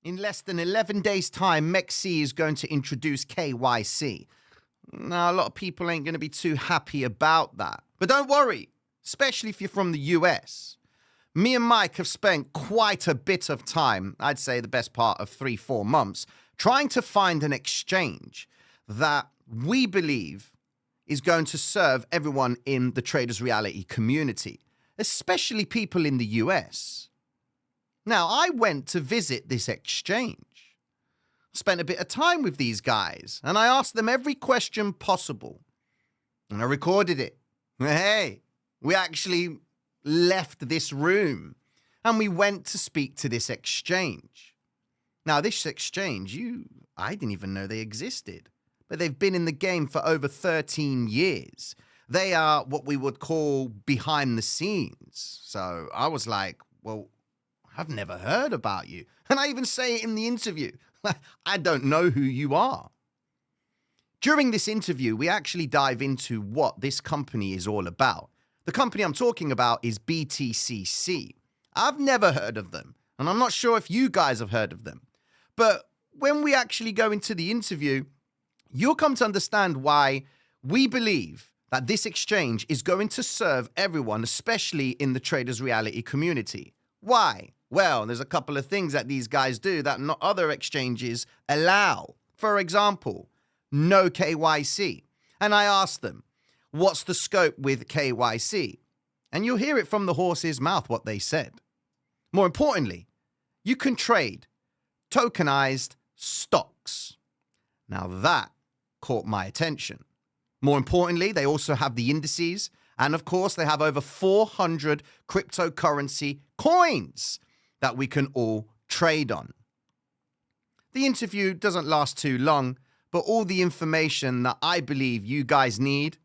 In less than 11 days' time, MEXC is going to introduce KYC. Now, a lot of people ain't going to be too happy about that. But don't worry, especially if you're from the US. Me and Mike have spent quite a bit of time, I'd say the best part of 3-4 months, trying to find an exchange that we believe is going to serve everyone in the Traders Reality community, especially people in the US. Now, I went to visit this exchange, spent a bit of time with these guys, and I asked them every question possible. And I recorded it. Hey, we actually left this room and we went to speak to this exchange. Now, this exchange, I didn't even know they existed, but they've been in the game for over 13 years. They are what we would call behind the scenes. So I was like, well, I've never heard about you. And I even say it in the interview. I don't know who you are. During this interview, we actually dive into what this company is all about. The company I'm talking about is BTCC. I've never heard of them, and I'm not sure if you guys have heard of them. But when we actually go into the interview, you'll come to understand why we believe that this exchange is going to serve everyone, especially in the Traders Reality community. Why? Well, there's a couple of things that these guys do that not other exchanges allow. For example, no KYC. And I asked them, what's the scope with KYC? And you'll hear it from the horse's mouth what they said. More importantly, you can trade tokenized stocks. Now that caught my attention. More importantly, they also have the indices. And of course, they have over 400 cryptocurrency coins that we can all trade on. The interview doesn't last too long, but all the information that I believe you guys need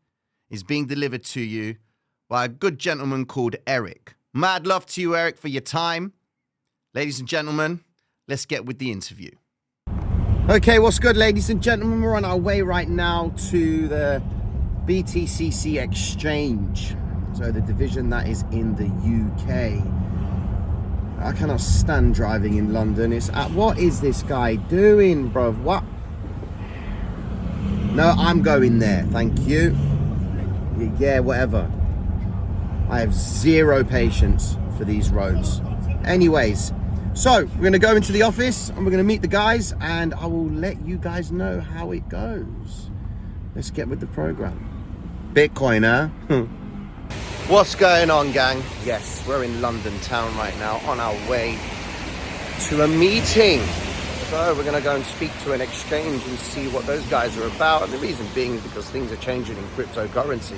is being delivered to you by a good gentleman called Eric. Mad love to you, Eric, for your time. Ladies and gentlemen, let's get with the interview. Okay, what's good, ladies and gentlemen? We're on our way right now to the BTCC exchange. So the division that is in the UK. I cannot stand driving in London. What is this guy doing, bruv? What? No, I'm going there. Thank you. Yeah, whatever. I have zero patience for these roads. Anyways, so we're going to go into the office and we're going to meet the guys and I will let you guys know how it goes. Let's get with the program. Bitcoin, huh? What's going on, gang? Yes, we're in London town right now on our way to a meeting. So we're going to go and speak to an exchange and see what those guys are about. And the reason being is because things are changing in cryptocurrency.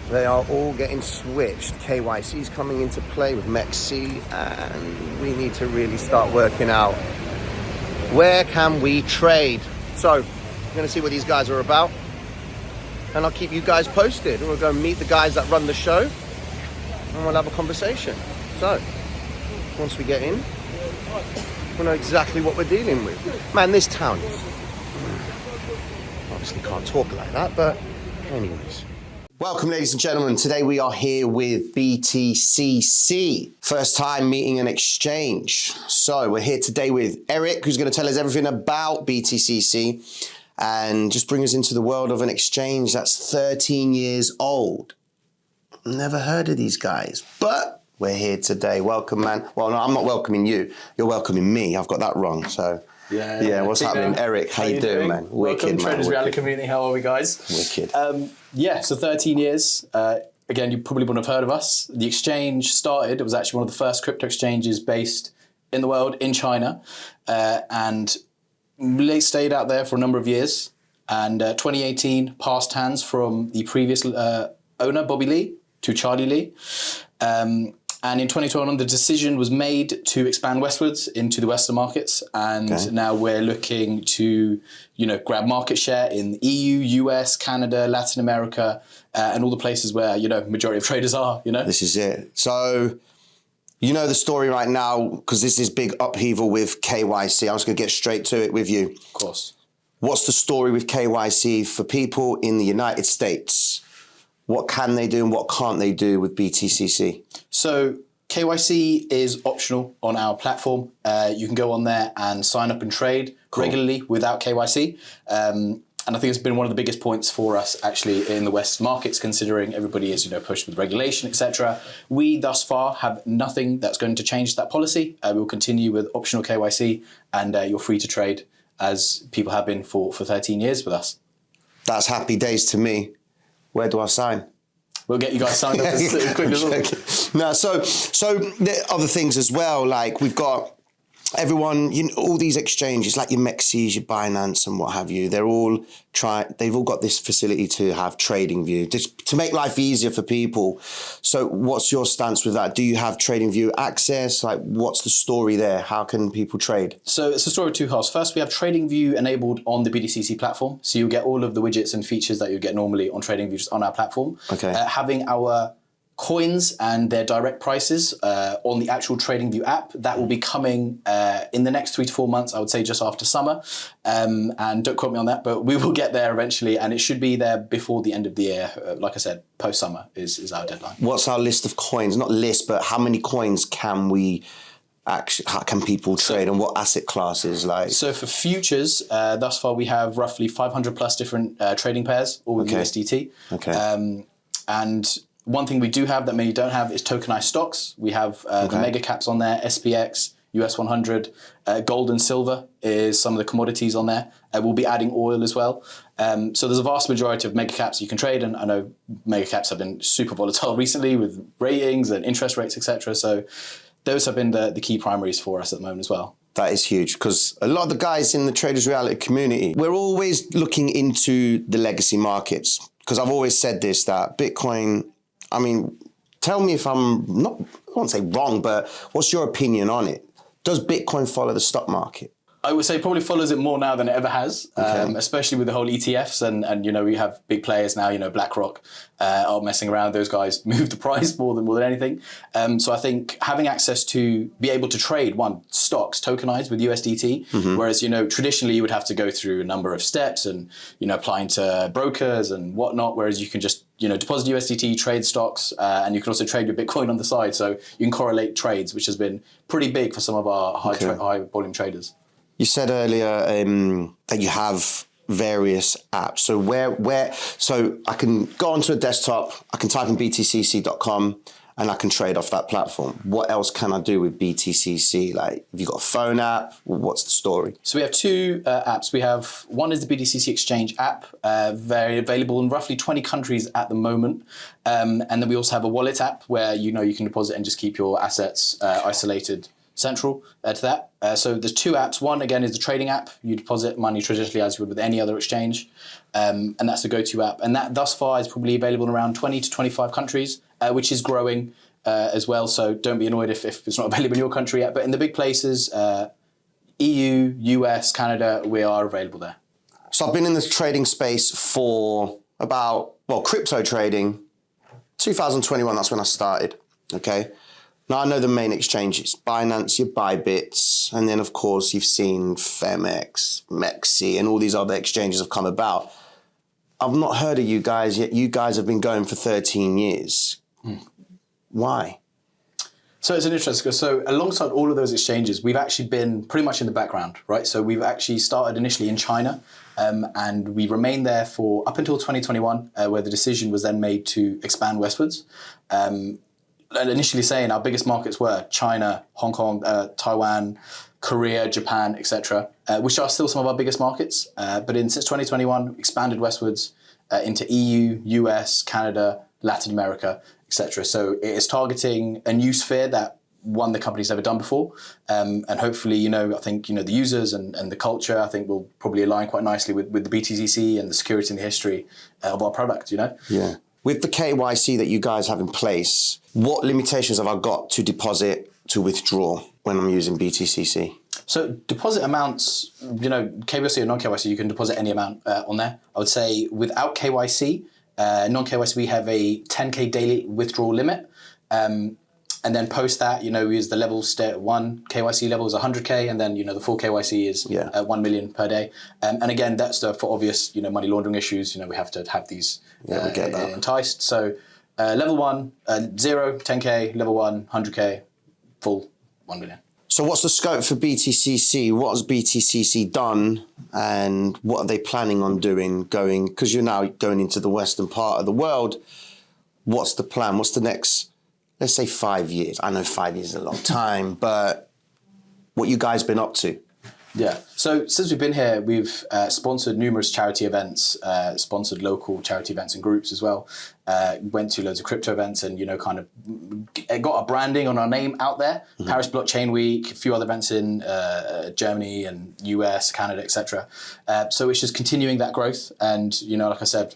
They are all getting switched. KYC is coming into play with MEXC, and we need to really start working out where can we trade. So we're going to see what these guys are about. And I'll keep you guys posted. We'll go meet the guys that run the show and we'll have a conversation. So, once we get in, we'll know exactly what we're dealing with. Man, this town is... Obviously can't talk like that, but anyways. Welcome, ladies and gentlemen. Today we are here with BTCC. First time meeting an exchange. So, we're here today with Eric, who's going to tell us everything about BTCC. And just bring us into the world of an exchange that's 13 years old. Never heard of these guys, but we're here today. Welcome, man. Well, no, I'm not welcoming you. You're welcoming me. I've got that wrong. So, yeah. What's happening, Eric? How you doing, man? Welcome, Wicked, Traders Reality Community. How are we, guys? Wicked. So 13 years. Again, you probably wouldn't have heard of us. The exchange started. It was actually one of the first crypto exchanges based in the world in China, and they stayed out there for a number of years, and 2018 passed hands from the previous owner, Bobby Lee, to Charlie Lee. And in 2021, the decision was made to expand westwards into the Western markets. And now we're looking to, grab market share in the EU, US, Canada, Latin America, and all the places where, majority of traders are, This is it. So... You know the story right now, because this is big upheaval with KYC. I'm just going to get straight to it with you. Of course. What's the story with KYC for people in the United States? What can they do and what can't they do with BTCC? So KYC is optional on our platform. You can go on there and sign up and trade regularly without KYC. And I think it's been one of the biggest points for us actually in the West markets, considering everybody is, pushed with regulation, etc. We thus far have nothing that's going to change that policy. We will continue with optional KYC, and you're free to trade as people have been for 13 years with us. That's happy days to me. Where do I sign? We'll get you guys signed up as quick as possible. No, so there are other things as well. Like we've got everyone, all these exchanges, like your Mexis, your Binance, and what have you. They've all got this facility to have trading view, just to make life easier for people. So, what's your stance with that? Do you have trading view access? Like, what's the story there? How can people trade? So it's a story of two halves. First, we have TradingView enabled on the BTCC platform. So you'll get all of the widgets and features that you get normally on TradingView just on our platform. Okay. Having our coins and their direct prices on the actual TradingView app, that will be coming in the next 3 to 4 months, I would say just after summer. And don't quote me on that, but we will get there eventually, and it should be there before the end of the year. Like I said, post-summer is our deadline. What's our list of coins? Not list, but how many coins can we actually, how can people trade, and what asset classes? Like, so for futures, thus far we have roughly 500 plus different trading pairs, all with USDT. Okay. And one thing we do have that many don't have is tokenized stocks. We have the mega caps on there, SPX, US 100, gold and silver is some of the commodities on there. We'll be adding oil as well. So there's a vast majority of mega caps you can trade, and I know mega caps have been super volatile recently with ratings and interest rates, etc. So those have been the key primaries for us at the moment as well. that is huge, because a lot of the guys in the Traders Reality community, we're always looking into the legacy markets, because I've always said this, that Bitcoin, I mean, tell me if I'm not, I won't say wrong, but what's your opinion on it? Does Bitcoin follow the stock market? I would say probably follows it more now than it ever has, especially with the whole ETFs and you know, we have big players now, you know, BlackRock are messing around. Those guys move the price more than anything. So I think having access to be able to trade stocks tokenized with USDT, whereas, you know, traditionally you would have to go through a number of steps and, you know, applying to brokers and whatnot, whereas you can just, you know, deposit USDT, trade stocks, and you can also trade your Bitcoin on the side. So you can correlate trades, which has been pretty big for some of our high volume traders. You said earlier that you have various apps. So so I can go onto a desktop, I can type in btcc.com and I can trade off that platform. What else can I do with BTCC? Like, have you got a phone app? What's the story? So we have two apps. We have, one is the BTCC Exchange app, very available in roughly 20 countries at the moment. And then we also have a wallet app where, you know, you can deposit and just keep your assets isolated central to that. So there's two apps. One, again, is the trading app. You deposit money traditionally as you would with any other exchange. And that's the go-to app. And that thus far is probably available in around 20 to 25 countries, which is growing as well. So don't be annoyed if it's not available in your country yet. But in the big places, EU, US, Canada, we are available there. So I've been in this trading space for crypto trading, 2021, that's when I started, okay? Now, I know the main exchanges, Binance, your Bybits, and then, of course, you've seen Femex, Mexi, and all these other exchanges have come about. I've not heard of you guys yet. You guys have been going for 13 years. Why? So it's an interesting, so alongside all of those exchanges, we've actually been pretty much in the background, right? So we've actually started initially in China, and we remained there for up until 2021, where the decision was then made to expand westwards. Initially saying our biggest markets were China, Hong Kong, Taiwan, Korea, Japan, etc., which are still some of our biggest markets. But since 2021, expanded westwards into EU, US, Canada, Latin America, etc. So it is targeting a new sphere that the company's never done before. And hopefully, you know, I think, you know, the users and the culture, I think will probably align quite nicely with the BTCC and the security and the history of our product, you know? Yeah. With the KYC that you guys have in place, what limitations have I got to deposit, to withdraw when I'm using BTCC? So deposit amounts, you know, KYC or non-KYC, you can deposit any amount on there. I would say without KYC, non-KYC, we have a 10K daily withdrawal limit. And then post that, you know, we use the level one KYC level is 100K, and then, you know, the full KYC is 1 million per day. And again, that's for obvious, you know, money laundering issues. You know, we have to have these we get that. enticed. So Level 1, 0, 10K, level 1, 100K, full 1 million. So what's the scope for BTCC? What has BTCC done and what are they planning on doing going, because you're now going into the western part of the world, what's the plan? What's the next, let's say 5 years? I know 5 years is a long time, but what you guys been up to? Yeah. So since we've been here, we've sponsored numerous charity events, sponsored local charity events and groups as well. Went to loads of crypto events and, kind of got a branding on our name out there. Mm-hmm. Paris Blockchain Week, a few other events in Germany and US, Canada, etc. So it's just continuing that growth. And, like I said,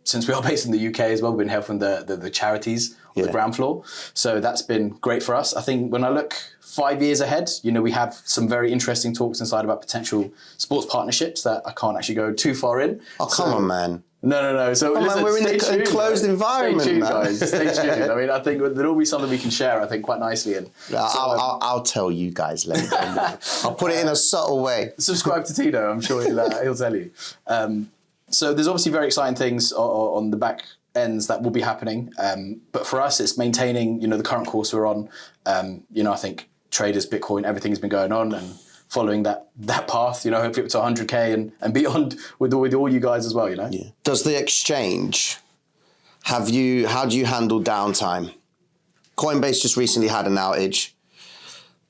since we are based in the UK as well, we've been helping the charities on the ground floor. So that's been great for us. I think when I look 5 years ahead, we have some very interesting talks inside about potential sports partnerships that I can't actually go too far in. Oh, come on, man. No. So listen, we're in a closed environment. Stay tuned, guys. Stay tuned. I mean, I think there'll be something we can share, I think, quite nicely. And I'll tell you guys later. I'll put it in a subtle way. Subscribe to Tino. I'm sure he'll tell you. So there's obviously very exciting things on the back ends that will be happening. But for us, it's maintaining, the current course we're on. I think traders, Bitcoin, everything's been going on and following that path, hopefully up to 100K and beyond with all you guys as well, Yeah. Does the exchange, how do you handle downtime? Coinbase just recently had an outage.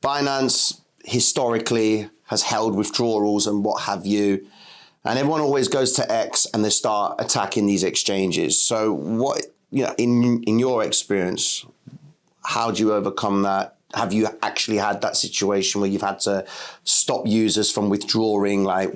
Binance historically has held withdrawals and what have you. And everyone always goes to X and they start attacking these exchanges. So what, in your experience, how do you overcome that? Have you actually had that situation where you've had to stop users from withdrawing? Like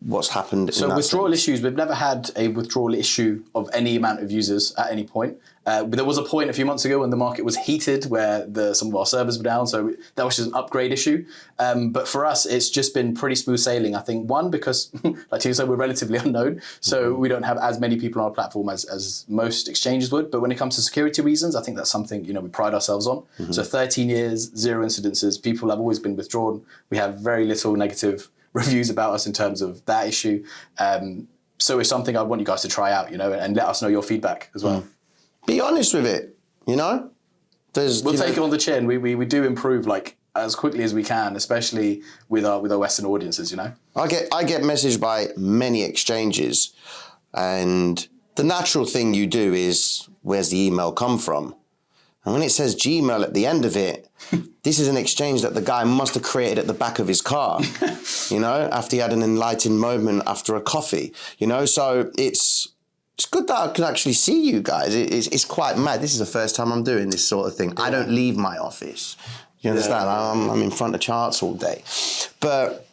what's happened? So withdrawal issues, we've never had a withdrawal issue of any amount of users at any point. But there was a point a few months ago when the market was heated where some of our servers were down. So that was just an upgrade issue. But for us, it's just been pretty smooth sailing. I think one, because like you said, we're relatively unknown. So we don't have as many people on our platform as most exchanges would. But when it comes to security reasons, I think that's something, we pride ourselves on. Mm-hmm. So 13 years, 0 incidences, people have always been withdrawn. We have very little negative reviews about us in terms of that issue. So it's something I want you guys to try out, and let us know your feedback as well. Be honest with it, We'll take it on the chin. We do improve as quickly as we can, especially with our Western audiences, I get messaged by many exchanges, and the natural thing you do is, where's the email come from? And when it says Gmail at the end of it, this is an exchange that the guy must have created at the back of his car, after he had an enlightened moment after a coffee, So it's good that I can actually see you guys. It's quite mad. This is the first time I'm doing this sort of thing. I don't leave my office. You understand? I'm in front of charts all day. But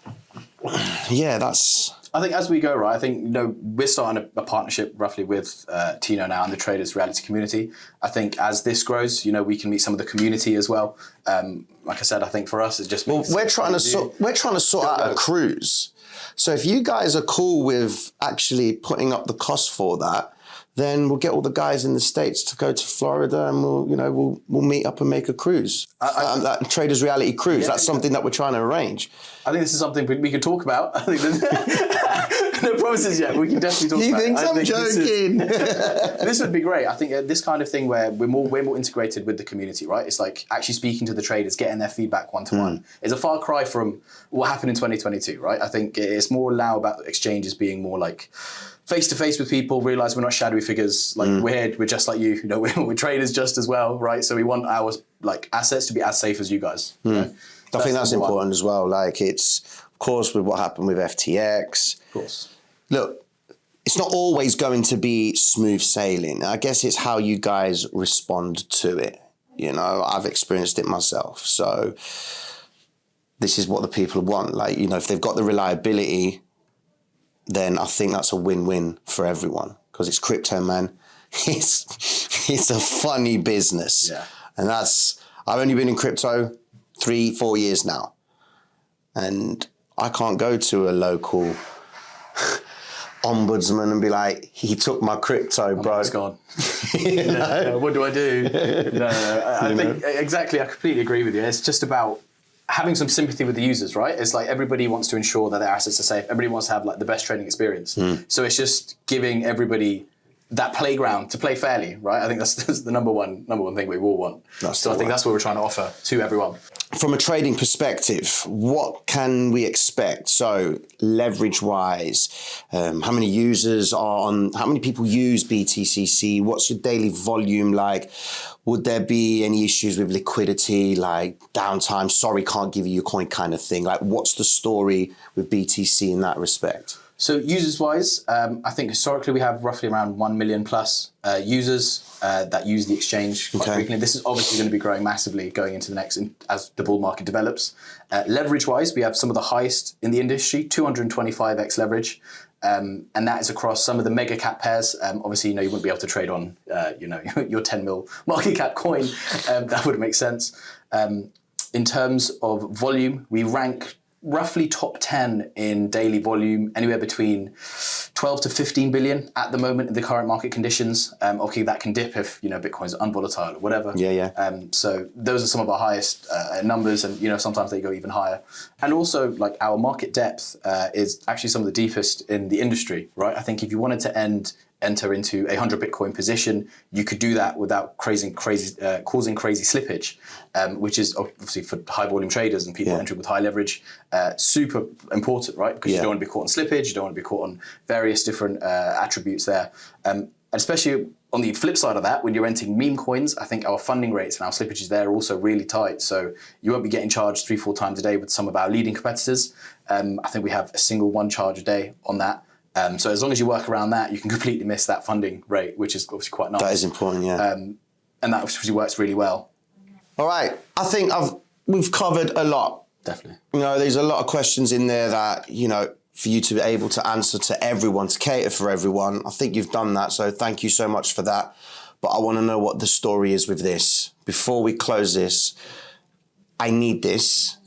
that's... I think as we go, right, I think, we're starting a partnership roughly with Tino now and the Traders Reality community. I think as this grows, we can meet some of the community as well. Like I said, I think for us, it just means... We're trying to sort out a cruise. So if you guys are cool with actually putting up the cost for that, then we'll get all the guys in the States to go to Florida and we'll meet up and make a cruise. That Traders Reality cruise, that's something that we're trying to arrange. I think this is something we could talk about. I think no promises yet. We can definitely talk about it. You think I'm joking? This would be great. I think this kind of thing where we're more integrated with the community, right? It's like actually speaking to the traders, getting their feedback one-to-one. It's a far cry from what happened in 2022, right? I think it's more now about exchanges being more like face-to-face with people, realize we're not shadowy figures. We're just like you. We're traders just as well, right? So we want our assets to be as safe as you guys. I think that's important as well. It's, of course, with what happened with FTX. Of course. Look, it's not always going to be smooth sailing. I guess it's how you guys respond to it. I've experienced it myself. So this is what the people want. If they've got the reliability, then I think that's a win-win for everyone because it's crypto, man. It's a funny business. Yeah. And I've only been in crypto 3-4 years now. And I can't go to a local ombudsman and be like, he took my crypto, bro. It's gone. What do I do? No. I think exactly. I completely agree with you. It's just about having some sympathy with the users, right? It's like everybody wants to ensure that their assets are safe. Everybody wants to have the best trading experience. So it's just giving everybody that playground to play fairly, right? I think that's the number one thing we all want. So I think that's what we're trying to offer to everyone. From a trading perspective, what can we expect? So leverage wise, how many users are on, how many people use BTCC? What's your daily volume like? Would there be any issues with liquidity, like downtime, sorry, can't give you your coin kind of thing? Like what's the story with BTC in that respect? So users-wise, I think historically we have roughly around 1 million plus users that use the exchange quite frequently. This is obviously going to be growing massively going into the next, as the bull market develops. Leverage-wise, we have some of the highest in the industry, 225x leverage. And that is across some of the mega cap pairs. Obviously, you wouldn't be able to trade on, your 10 mil market cap coin. That wouldn't make sense. In terms of volume, we rank roughly top 10 in daily volume, anywhere between 12 to 15 billion at the moment in the current market conditions. Okay, that can dip if, Bitcoin's unvolatile or whatever. So those are some of our highest numbers, and, sometimes they go even higher. And also, like, our market depth is actually some of the deepest in the industry, right? I think if you wanted to enter into a 100 Bitcoin position, you could do that without causing crazy slippage, which is obviously for high volume traders and people entering with high leverage, super important, right? Because you don't want to be caught on slippage, you don't want to be caught on various different attributes there. And especially on the flip side of that, when you're entering meme coins, I think our funding rates and our slippages there are also really tight. So you won't be getting charged 3-4 times a day with some of our leading competitors. I think we have a single one charge a day on that. So as long as you work around that, you can completely miss that funding rate, which is obviously quite nice. That is important, yeah. And that obviously works really well. All right. I think we've covered a lot. Definitely. There's a lot of questions in there that, for you to be able to answer to everyone, to cater for everyone. I think you've done that, so thank you so much for that. But I want to know what the story is with this. Before we close this, I need this.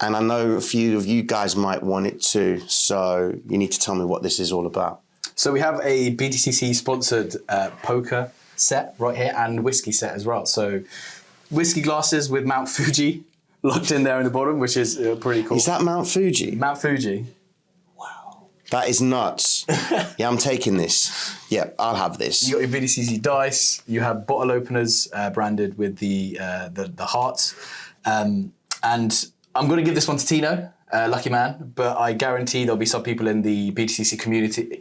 And I know a few of you guys might want it too. So you need to tell me what this is all about. So we have a BTCC sponsored poker set right here and whiskey set as well. So whiskey glasses with Mount Fuji locked in there in the bottom, which is pretty cool. Is that Mount Fuji? Mount Fuji. Wow. That is nuts. Yeah, I'm taking this. Yeah, I'll have this. You got your BTCC dice. You have bottle openers branded with the hearts. And I'm going to give this one to Tino, lucky man, but I guarantee there'll be some people in the BTCC community,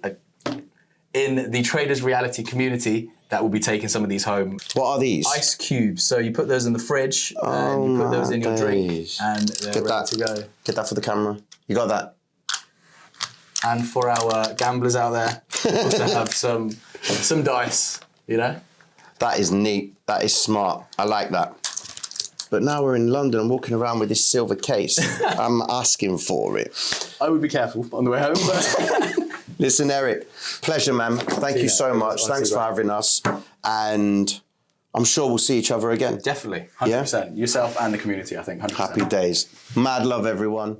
in the Traders Reality community, that will be taking some of these home. What are these? Ice cubes. So you put those in the fridge, and you put those in your drink, and they're ready to go. Get that for the camera. You got that? And for our gamblers out there, we also have some dice, That is neat. That is smart. I like that. But now we're in London, I'm walking around with this silver case. I'm asking for it. I would be careful on the way home. But Listen, Eric, pleasure, man. Thank you so much. Thanks for having us. And I'm sure we'll see each other again. Definitely, 100%. Yourself and the community, I think, 100%. Happy days. Mad love, everyone.